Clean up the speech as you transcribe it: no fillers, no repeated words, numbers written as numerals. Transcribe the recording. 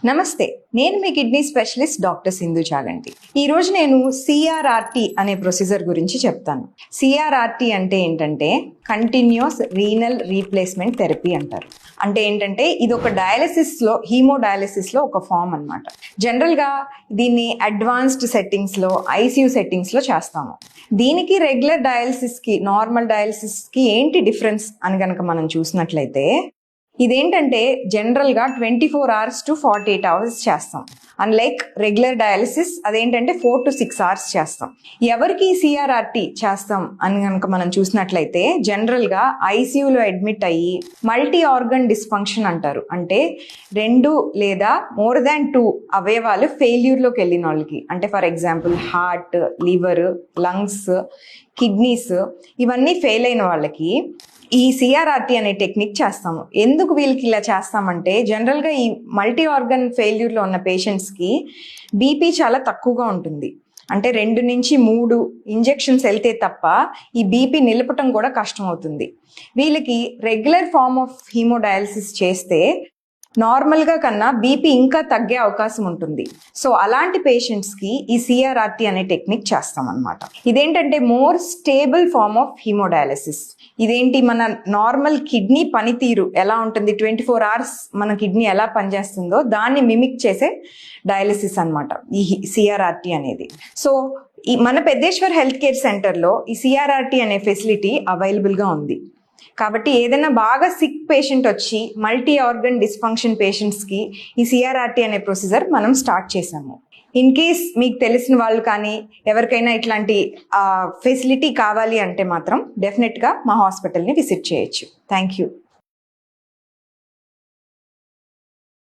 నమస్తే, నేను మీ kidney specialist doctor Sindhu Chaganti. ఈరోజు నేను సిఆర్ఆర్టీ అనే ప్రొసీజర్ గురించి చెప్తాను. సిఆర్ఆర్టీ అంటే ఏంటంటే కంటిన్యూస్ రీనల్ రీప్లేస్మెంట్ థెరపీ అంటారు. అంటే ఏంటంటే ఇది ఒక డయాలసిస్లో హీమోడయాలసిస్లో ఒక ఫామ్ అనమాట. జనరల్గా దీన్ని అడ్వాన్స్డ్ సెట్టింగ్స్లో ఐసీయూ సెట్టింగ్స్లో చేస్తాము. దీనికి రెగ్యులర్ డయాలసిస్కి నార్మల్ డయాలసిస్కి ఏంటి డిఫరెన్స్ అని కనుక మనం చూసినట్లయితే ఇదేంటంటే జనరల్గా 24 hours to 48 hours చేస్తాం. అన్లైక్ రెగ్యులర్ డయాలసిస్ అదేంటంటే 4 to 6 hours చేస్తాం. ఎవరికి సిఆర్ఆర్టీ చేస్తాం అని కనుక మనం చూసినట్లయితే జనరల్గా ఐసీయూలో అడ్మిట్ అయ్యి మల్టీ ఆర్గన్ డిస్ఫంక్షన్ అంటారు. అంటే 2 లేదా మోర్ దాన్ 2 అవయవాలు ఫెయిల్యూర్లోకి వెళ్ళిన వాళ్ళకి, అంటే for example heart, liver, lungs, kidneys ఇవన్నీ ఫెయిల్ అయిన వాళ్ళకి ఈ సిఆర్ఆర్టీ అనే టెక్నిక్ చేస్తాము. ఎందుకు వీళ్ళకి ఇలా చేస్తామంటే జనరల్గా ఈ మల్టీ ఆర్గన్ ఫెయిల్యూర్లో ఉన్న పేషెంట్స్కి బీపీ చాలా తక్కువగా ఉంటుంది. అంటే 2 నుంచి 3 ఇంజెక్షన్స్ వెళ్తే తప్ప ఈ బీపీ నిలపటం కూడా కష్టం అవుతుంది. వీళ్ళకి రెగ్యులర్ ఫార్మ్ ఆఫ్ హీమోడయాలసిస్ చేస్తే నార్మల్గా కన్నా బీపీ ఇంకా తగ్గే అవకాశం ఉంటుంది. సో అలాంటి పేషెంట్స్కి ఈ సిఆర్ఆర్టీ అనే టెక్నిక్ చేస్తాం అనమాట. ఇదేంటంటే more stable form of haemodialysis. ఇదేంటి, మన నార్మల్ కిడ్నీ పనితీరు ఎలా ఉంటుంది, 24 hours మన కిడ్నీ ఎలా పనిచేస్తుందో దాన్ని మిమిక్ చేసే డయాలసిస్ అనమాట ఈ సిఆర్ఆర్టీ అనేది. సో మన పెద్దేశ్వర్ హెల్త్ కేర్ సెంటర్లో ఈ సిఆర్ఆర్టీ అనే ఫెసిలిటీ అవైలబుల్గా ఉంది. కాబట్టి ఏదైనా బాగా సిక్ పేషెంట్ వచ్చి మల్టీ ఆర్గన్ డిస్ఫంక్షన్ పేషెంట్స్కి ఈ సిఆర్ఆర్టీ అనే ప్రొసీజర్ మనం స్టార్ట్ చేసాము. ఇన్ కేస్ మీకు తెలిసిన వాళ్ళు కానీ ఎవరికైనా ఇట్లాంటి ఫెసిలిటీ కావాలి అంటే మాత్రం డెఫినెట్గా మా హాస్పిటల్ని విజిట్ చేయొచ్చు. Thank you.